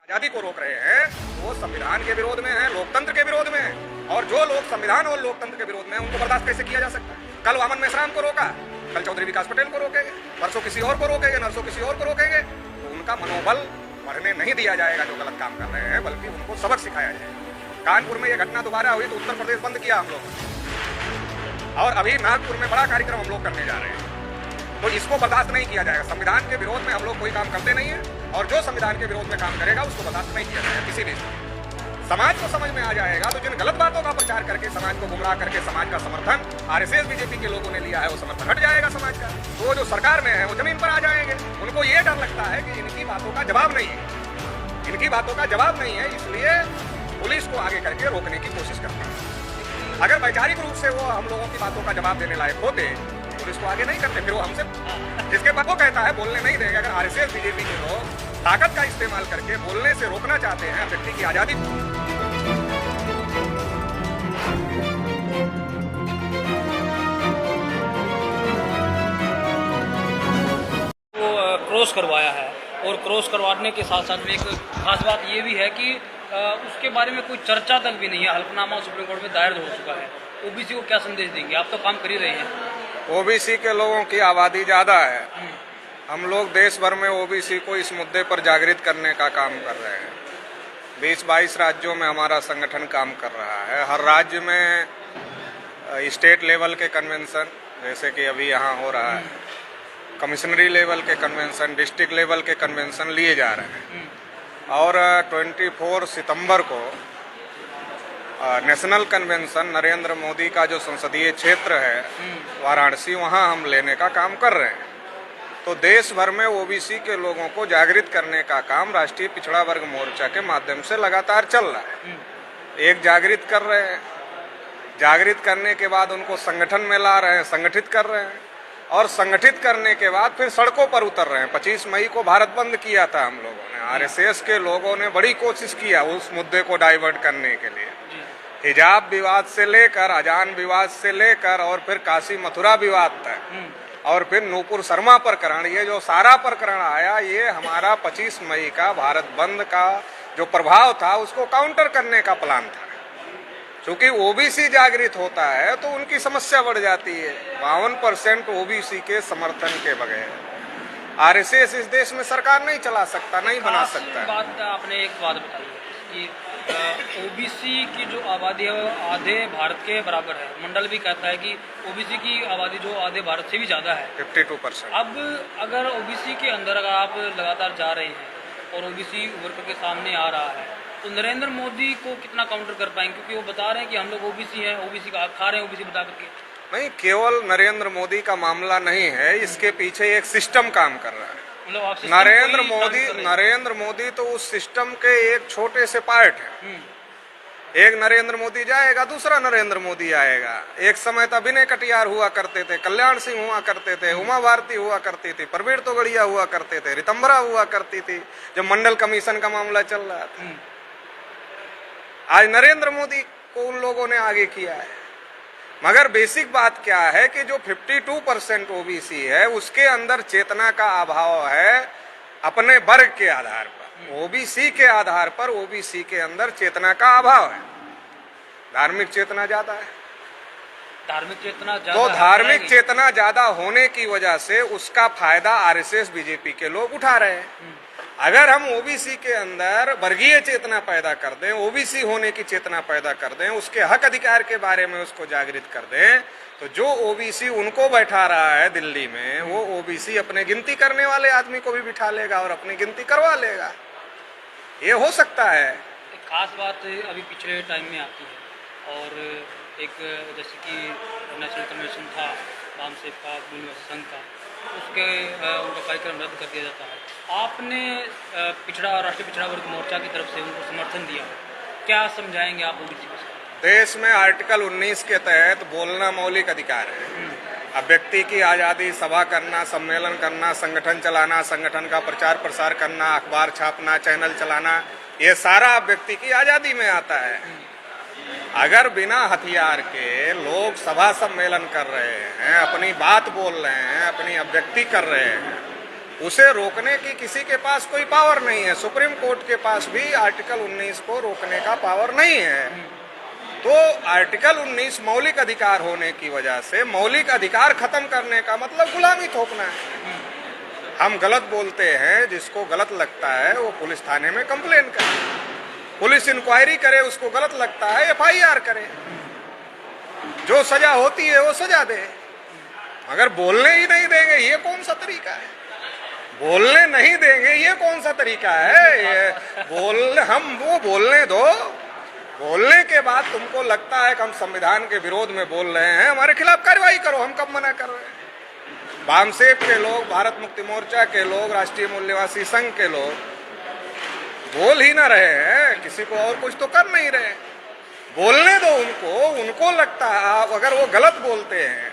आजादी को रोक रहे हैं वो संविधान के विरोध में है, लोकतंत्र के विरोध में है। और जो लोग संविधान और लोकतंत्र के विरोध में है उनको बर्दाश्त कैसे किया जा सकता है? कल वामन मेश्राम को रोका, कल चौधरी विकास पटेल को रोकेंगे, परसों किसी और को रोकेंगे, नरसों किसी और को रोकेंगे। तो उनका मनोबल बढ़ने नहीं दिया जाएगा जो गलत काम कर रहे हैं, बल्कि उनको सबक सिखाया जाएगा। कानपुर में यह घटना दोबारा हुई तो उत्तर प्रदेश बंद किया हम लोग, और अभी नागपुर में बड़ा कार्यक्रम हम लोग करने जा रहे हैं। तो इसको बर्दाश्त नहीं किया जाएगा। संविधान के विरोध में हम लोग कोई काम करते नहीं है, और जो संविधान के विरोध में काम करेगा उसको बर्दाश्त नहीं किया जाएगा किसी भी। समाज को समझ में आ जाएगा तो जिन गलत बातों का प्रचार करके समाज को गुमराह करके समाज का समर्थन आरएसएस बीजेपी के लोगों ने लिया है वो समर्थन हट जाएगा समाज का। तो वो जो सरकार में है वो जमीन पर आ जाएंगे। उनको ये डर लगता है कि इनकी बातों का जवाब नहीं है, इनकी बातों का जवाब नहीं है, इसलिए पुलिस को आगे करके रोकने की कोशिश करते हैं। अगर वैचारिक रूप से वो हम लोगों की बातों का जवाब देने लायक होते पुलिस को आगे नहीं करते, फिर वो हमसे जिसके बाद वो कहता है बोलने नहीं देगा। अगर आरएसएस बीजेपी के लोग ताकत का इस्तेमाल करके बोलने से रोकना चाहते हैं व्यक्ति की आजादी, वो क्रॉस करवाया है, और क्रॉस करवाने के साथ साथ में एक खास बात ये भी है कि उसके बारे में कोई चर्चा तक भी नहीं है। हल्फनामा सुप्रीम कोर्ट में दायर हो चुका है। ओबीसी को क्या संदेश देंगे? आप तो काम कर ही रहे हैं। ओबीसी के लोगों की आबादी ज्यादा है। हम लोग देश भर में ओबीसी को इस मुद्दे पर जागृत करने का काम कर रहे हैं। 20-22 राज्यों में हमारा संगठन काम कर रहा है। हर राज्य में स्टेट लेवल के कन्वेंशन, जैसे कि अभी यहाँ हो रहा है, कमिश्नरी लेवल के कन्वेंशन, डिस्ट्रिक्ट लेवल के कन्वेंशन लिए जा रहे हैं। और 24 सितंबर को नेशनल कन्वेंशन नरेंद्र मोदी का जो संसदीय क्षेत्र है वाराणसी, वहाँ हम लेने का काम कर रहे हैं। तो देश भर में ओबीसी के लोगों को जागृत करने का काम राष्ट्रीय पिछड़ा वर्ग मोर्चा के माध्यम से लगातार चल रहा है। एक जागृत कर रहे हैं, जागृत करने के बाद उनको संगठन में ला रहे हैं, संगठित कर रहे हैं, और संगठित करने के बाद फिर सड़कों पर उतर रहे हैं। 25 मई को भारत बंद किया था हम लोगों ने। आरएसएस के लोगों ने बड़ी कोशिश किया उस मुद्दे को डाइवर्ट करने के लिए। हिजाब विवाद से लेकर, अजान विवाद से लेकर, और फिर काशी मथुरा विवाद तक, और फिर नूपुर शर्मा प्रकरण, ये जो सारा प्रकरण आया, ये हमारा 25 मई का भारत बंद का जो प्रभाव था उसको काउंटर करने का प्लान था। क्योंकि ओबीसी जागृत होता है तो उनकी समस्या बढ़ जाती है। 52% ओबीसी के समर्थन के बगैर आरएसएस इस देश में सरकार नहीं चला सकता, नहीं बना सकता। बात आपने एक बात बताई कि ओबीसी की जो आबादी है वो आधे भारत के बराबर है। मंडल भी कहता है कि ओबीसी की आबादी जो आधे भारत से भी ज़्यादा है, 52%। अब अगर ओबीसी के अंदर अगर आप लगातार जा रहे हैं और ओबीसी उभर करके सामने आ रहा है, तो नरेंद्र मोदी को कितना काउंटर कर पाएंगे? क्योंकि वो बता रहे हैं कि हम लोग ओबीसी हैं, ओबीसी का खा रहे हैं, ओबीसी बता करके। नहीं, केवल नरेंद्र मोदी का मामला नहीं है, इसके पीछे एक सिस्टम काम कर रहा है। नरेंद्र मोदी तो उस सिस्टम के एक छोटे से पार्ट है। एक नरेंद्र मोदी जाएगा, दूसरा नरेंद्र मोदी आएगा। एक समय था विनय कटियार हुआ करते थे, कल्याण सिंह हुआ करते थे, उमा भारती हुआ करती थी, प्रवीण तोगड़िया हुआ करते थे, रितंबरा हुआ करती थी, जब मंडल कमीशन का मामला चल रहा था। आज नरेंद्र मोदी को उन लोगों ने आगे किया है। मगर बेसिक बात क्या है कि जो 52% ओबीसी है उसके अंदर चेतना का अभाव है। अपने वर्ग के आधार पर, ओबीसी के आधार पर ओबीसी के अंदर चेतना का अभाव है। धार्मिक चेतना ज्यादा है, धार्मिक चेतना ज्यादा, तो धार्मिक चेतना ज्यादा होने की वजह से उसका फायदा आरएसएस बीजेपी के लोग उठा रहे हैं। अगर हम ओबीसी के अंदर वर्गीय चेतना पैदा कर दें, ओबीसी होने की चेतना पैदा कर दें, उसके हक अधिकार के बारे में उसको जागृत कर दें, तो जो ओबीसी उनको बैठा रहा है दिल्ली में, वो ओबीसी अपने गिनती करने वाले आदमी को भी बिठा लेगा और अपनी गिनती करवा लेगा। ये हो सकता है। एक खास बात अभी पिछले टाइम में आती है, और एक जैसे कि नेशनल कन्वेंशन था वामसेप का, संघ का, उसके उनका कार्यक्रम रद्द कर दिया जाता है। आपने राष्ट्रीय पिछड़ा वर्ग मोर्चा की तरफ से उनको समर्थन दिया, क्या समझाएंगे आप ओबीसी को? देश में आर्टिकल 19 के तहत बोलना मौलिक अधिकार है। अब व्यक्ति की आज़ादी, सभा करना, सम्मेलन करना, संगठन चलाना, संगठन का प्रचार प्रसार करना, अखबार छापना, चैनल चलाना, ये सारा व्यक्ति की आज़ादी में आता है। अगर बिना हथियार के लोग सभा सम्मेलन कर रहे हैं, अपनी बात बोल रहे हैं, अपनी अभिव्यक्ति कर रहे हैं, उसे रोकने की किसी के पास कोई पावर नहीं है। सुप्रीम कोर्ट के पास भी आर्टिकल 19 को रोकने का पावर नहीं है। तो आर्टिकल 19 मौलिक अधिकार होने की वजह से मौलिक अधिकार खत्म करने का मतलब गुलामी थोपना है। हम गलत बोलते हैं, जिसको गलत लगता है वो पुलिस थाने में कंप्लेन करे, पुलिस इंक्वायरी करे, उसको गलत लगता है FIR करे, जो सजा होती है वो सजा दे। मगर बोलने ही नहीं देंगे, ये कौन सा तरीका है? बोलने नहीं देंगे, ये कौन सा तरीका है? ये हम वो बोलने दो, बोलने के बाद तुमको लगता है कि हम संविधान के विरोध में बोल रहे हैं, हमारे खिलाफ कार्रवाई करो। हम कब मना कर रहे हैं? वामसेप के लोग, भारत मुक्ति मोर्चा के लोग, राष्ट्रीय मूल्यवासी संघ के लोग बोल ही ना रहे हैं, किसी को और कुछ तो कर नहीं रहे। बोलने दो उनको, उनको लगता है अगर वो गलत बोलते हैं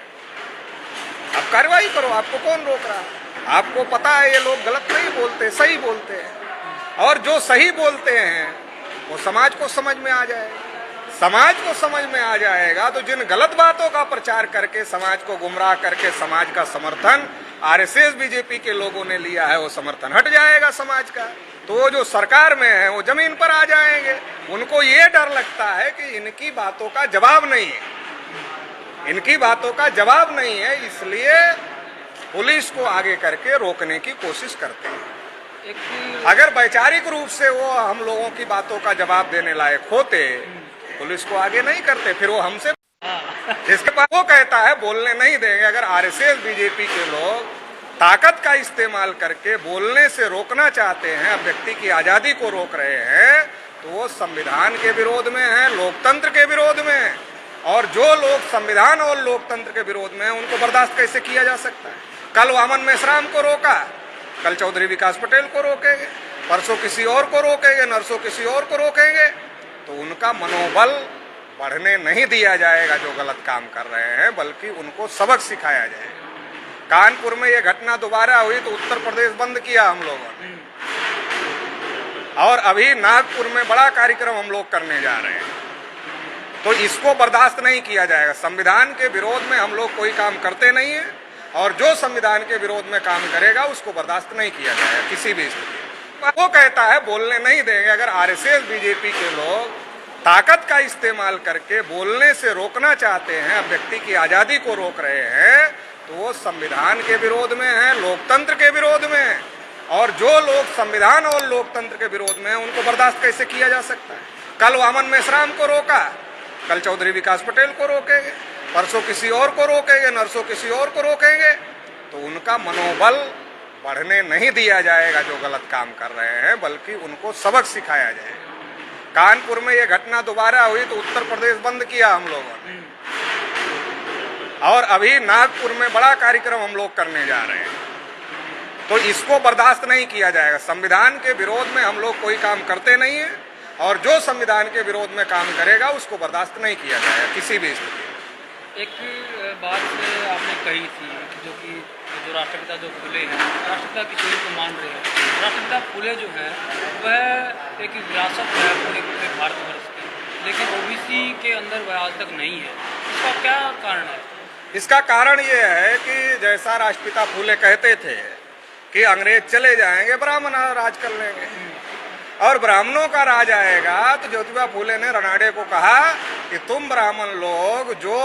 आप कार्रवाई करो, आपको कौन रोक रहा? आपको पता है ये लोग गलत नहीं बोलते, सही बोलते हैं, और जो सही बोलते हैं वो समाज को समझ में आ जाएगा। समाज को समझ में आ जाएगा तो जिन गलत बातों का प्रचार करके समाज को गुमराह करके समाज का समर्थन RSS BJP के लोगों ने लिया है, वो समर्थन हट जाएगा समाज का। तो वो जो सरकार में है वो जमीन पर आ जाएंगे। उनको ये डर लगता है कि इनकी बातों का जवाब नहीं है, इनकी बातों का जवाब नहीं है, इसलिए पुलिस को आगे करके रोकने की कोशिश करते हैं। अगर वैचारिक रूप से वो हम लोगों की बातों का जवाब देने लायक होते, पुलिस को आगे नहीं करते, फिर वो हमसे जिसके पास वो कहता है बोलने नहीं देंगे। अगर RSS BJP के लोग ताकत का इस्तेमाल करके बोलने से रोकना चाहते हैं, अब व्यक्ति की आजादी को रोक रहे हैं, तो वो संविधान के विरोध में है, लोकतंत्र के विरोध में। और जो लोग संविधान और लोकतंत्र के विरोध में हैं, उनको बर्दाश्त कैसे किया जा सकता है? कल वामन मेश्राम को रोका, कल चौधरी विकास पटेल को रोकेंगे, परसों किसी और को रोकेंगे, नरसों किसी और को रोकेंगे। तो उनका मनोबल बढ़ने नहीं दिया जाएगा जो गलत काम कर रहे हैं, बल्कि उनको सबक सिखाया जाएगा। कानपुर में ये घटना दोबारा हुई तो उत्तर प्रदेश बंद किया हम लोगों ने, और अभी नागपुर में बड़ा कार्यक्रम हम लोग करने जा रहे हैं। तो इसको बर्दाश्त नहीं किया जाएगा। संविधान के विरोध में हम लोग कोई काम करते नहीं है, और जो संविधान के विरोध में काम करेगा उसको बर्दाश्त नहीं किया जाएगा किसी भी स्थिति में। वो कहता है बोलने नहीं देंगे। अगर RSS BJP के लोग ताकत का इस्तेमाल करके बोलने से रोकना चाहते हैं, अब व्यक्ति की आजादी को रोक रहे हैं, तो वो संविधान के विरोध में है, लोकतंत्र के विरोध में। और जो लोग संविधान और लोकतंत्र के विरोध में हैं, उनको बर्दाश्त कैसे किया जा सकता है? कल वामन मेश्राम को रोका, कल चौधरी विकास पटेल को रोकेंगे, परसों किसी और को रोकेंगे, नरसों किसी और को रोकेंगे। तो उनका मनोबल बढ़ने नहीं दिया जाएगा जो गलत काम कर रहे हैं, बल्कि उनको सबक सिखाया जाएगा। कानपुर में ये घटना दोबारा हुई तो उत्तर प्रदेश बंद किया हम लोगों ने, और अभी नागपुर में बड़ा कार्यक्रम हम लोग करने जा रहे हैं। तो इसको बर्दाश्त नहीं किया जाएगा। संविधान के विरोध में हम लोग कोई काम करते नहीं है, और जो संविधान के विरोध में काम करेगा उसको बर्दाश्त नहीं किया जाएगा किसी भी स्थिति। एक बात आपने कही थी जो कि जो राष्ट्रपिता जो फुले हैं, राष्ट्रपिता की सोच को मान रहे हैं। राष्ट्रपिता फुले जो है वह एक विरासत है पूरे भारतवर्ष की, लेकिन OBC के अंदर वह आज तक नहीं है। इसका क्या कारण है? इसका कारण ये है कि जैसा राष्ट्रपिता फुले कहते थे कि अंग्रेज चले जाएंगे, ब्राह्मण राज कर लेंगे, और ब्राह्मणों का राज आएगा। तो ज्योतिबा फुले ने रनाड़े को कहा कि तुम ब्राह्मण लोग जो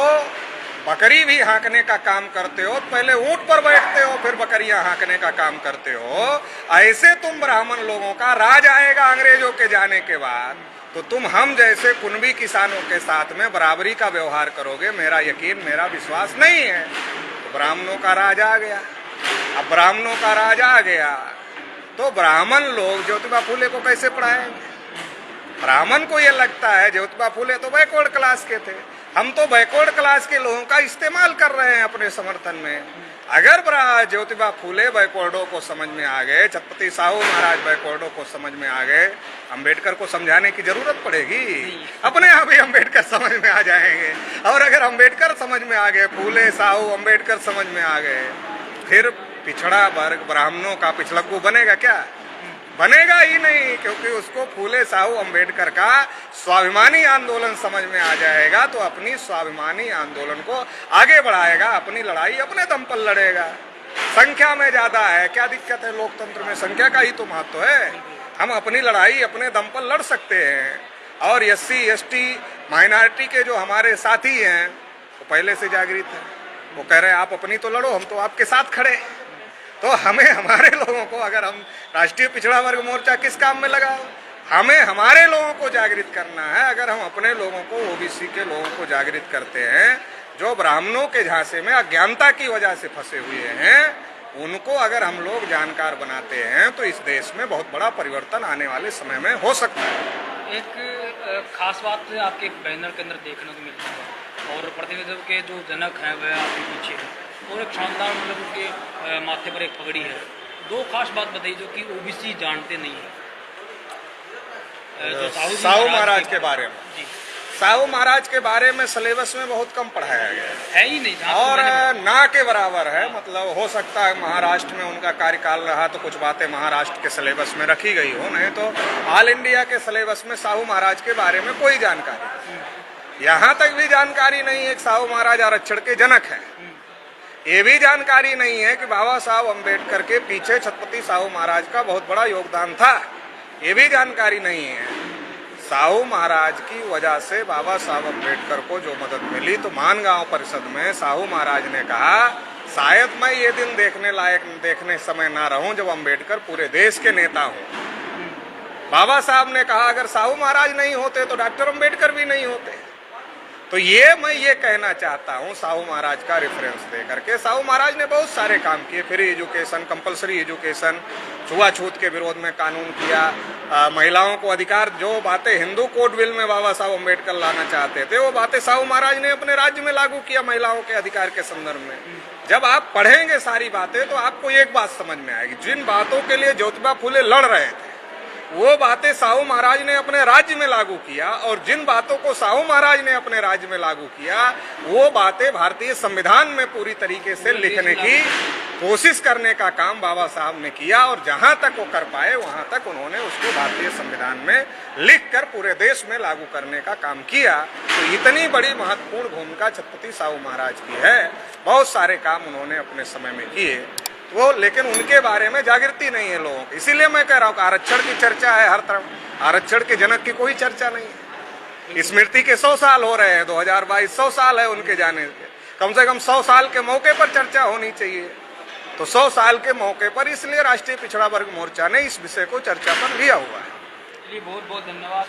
बकरी भी हाँकने का काम करते हो, पहले ऊंट पर बैठते हो फिर बकरियां हाँकने का काम करते हो, ऐसे तुम ब्राह्मण लोगों का राज आएगा अंग्रेजों के जाने के बाद। तो तुम हम जैसे कुनबी किसानों के साथ में बराबरी का व्यवहार करोगे, मेरा यकीन मेरा विश्वास नहीं है। तो ब्राह्मणों का राज आ गया। अब ब्राह्मणों का राज आ गया तो ब्राह्मण लोग ज्योतिबा फुले को कैसे पढ़ाएंगे? ब्राह्मण को ये लगता है ज्योतिबा फुले तो बैकवर्ड क्लास के थे, हम तो बैकवर्ड क्लास के लोगों का इस्तेमाल कर रहे हैं अपने समर्थन में। अगर ज्योतिबा फुले बैकवर्डों को समझ में आ गए, छत्रपति साहू महाराज बैकवर्डों को समझ में आ गए, अम्बेडकर को समझाने की जरूरत पड़ेगी? अपने आप ही अम्बेडकर समझ में आ जाएंगे। और अगर अम्बेडकर समझ में आ गए, फुले साहू अम्बेडकर समझ में आ गए, फिर पिछड़ा वर्ग ब्राह्मणों का पिछड़कू बनेगा क्या? बनेगा ही नहीं, क्योंकि उसको फुले साहू अम्बेडकर का स्वाभिमानी आंदोलन समझ में आ जाएगा। तो अपनी स्वाभिमानी आंदोलन को आगे बढ़ाएगा, अपनी लड़ाई अपने दम पर लड़ेगा। संख्या में ज्यादा है, क्या दिक्कत है? लोकतंत्र में संख्या का ही तो महत्व है। हम अपनी लड़ाई अपने दम पर लड़ सकते हैं। और SC ST माइनॉरिटी के जो हमारे साथी हैं वो पहले से जागृत हैं। वो कह रहे हैं आप अपनी तो लड़ो, हम तो आपके साथ खड़े। तो हमें हमारे लोगों को, अगर हम राष्ट्रीय पिछड़ा वर्ग मोर्चा किस काम में लगा, हमें हमारे लोगों को जागृत करना है। अगर हम अपने लोगों को, OBC के लोगों को जागृत करते हैं, जो ब्राह्मणों के झांसे में अज्ञानता की वजह से फंसे हुए हैं, उनको अगर हम लोग जानकार बनाते हैं तो इस देश में बहुत बड़ा परिवर्तन आने वाले समय में हो सकता है। एक खास बात आपके एक बैनर के अंदर देखने को मिलती है और प्रतिनिधित्व के जो जनक हैं वह आपके पीछे हैं और एक शानदार मतलब उनके माथे पर एक पगड़ी है। दो खास बात बताइए जो कि OBC जानते नहीं है। जो साहू महाराज के बारे में, जी, साहू महाराज के बारे में सिलेबस में बहुत कम पढ़ाया गया है ही नहीं, और ना के बराबर है। मतलब हो सकता है महाराष्ट्र में उनका कार्यकाल रहा तो कुछ बातें महाराष्ट्र के सिलेबस में रखी गई हो, नहीं तो ऑल इंडिया के सिलेबस में साहू महाराज के बारे में कोई जानकारी नहीं। यहाँ तक भी जानकारी नहीं है कि साहू महाराज आरक्षण के जनक हैं। ये भी जानकारी नहीं है कि बाबा साहब अम्बेडकर के पीछे छत्रपति साहू महाराज का बहुत बड़ा योगदान था। ये भी जानकारी नहीं है। साहू महाराज की वजह से बाबा साहब अम्बेडकर को जो मदद मिली, तो मानगांव परिषद में साहू महाराज ने कहा शायद मैं ये दिन देखने समय ना रहूं जब अम्बेडकर पूरे देश के नेता हों। बाबा साहब ने कहा अगर साहू महाराज नहीं होते तो डॉक्टर अम्बेडकर भी नहीं होते। तो मैं ये कहना चाहता हूँ साहू महाराज का रेफरेंस दे करके, साहू महाराज ने बहुत सारे काम किए। फ्री एजुकेशन, कंपलसरी एजुकेशन, छुआछूत के विरोध में कानून किया, महिलाओं को अधिकार, जो बातें हिंदू कोड बिल में बाबा साहब अम्बेडकर लाना चाहते थे वो बातें साहू महाराज ने अपने राज्य में लागू किया महिलाओं के अधिकार के संदर्भ में। जब आप पढ़ेंगे सारी बातें तो आपको एक बात समझ में आएगी, जिन बातों के लिए ज्योतिबा फुले लड़ रहे थे वो बातें साहू महाराज ने अपने राज्य में लागू किया, और जिन बातों को साहू महाराज ने अपने राज्य में लागू किया वो बातें भारतीय संविधान में पूरी तरीके से लिखने की कोशिश करने का काम बाबा साहब ने किया। और जहां तक वो कर पाए वहां तक उन्होंने उसको भारतीय संविधान में लिखकर पूरे देश में लागू करने का काम किया। तो इतनी बड़ी महत्वपूर्ण भूमिका छत्रपति साहू महाराज की है। बहुत सारे काम उन्होंने अपने समय में किए वो, लेकिन उनके बारे में जागृति नहीं है लोगों की। इसीलिए मैं कह रहा हूँ आरक्षण की चर्चा है हर तरफ, आरक्षण के जनक की कोई चर्चा नहीं है। स्मृति के 100 साल हो रहे हैं, 2022 100 साल है उनके जाने के। कम से कम 100 साल के मौके पर चर्चा होनी चाहिए। तो 100 साल के मौके पर इसलिए राष्ट्रीय पिछड़ा वर्ग मोर्चा ने इस विषय को चर्चा पर लिया हुआ है। बहुत बहुत धन्यवाद।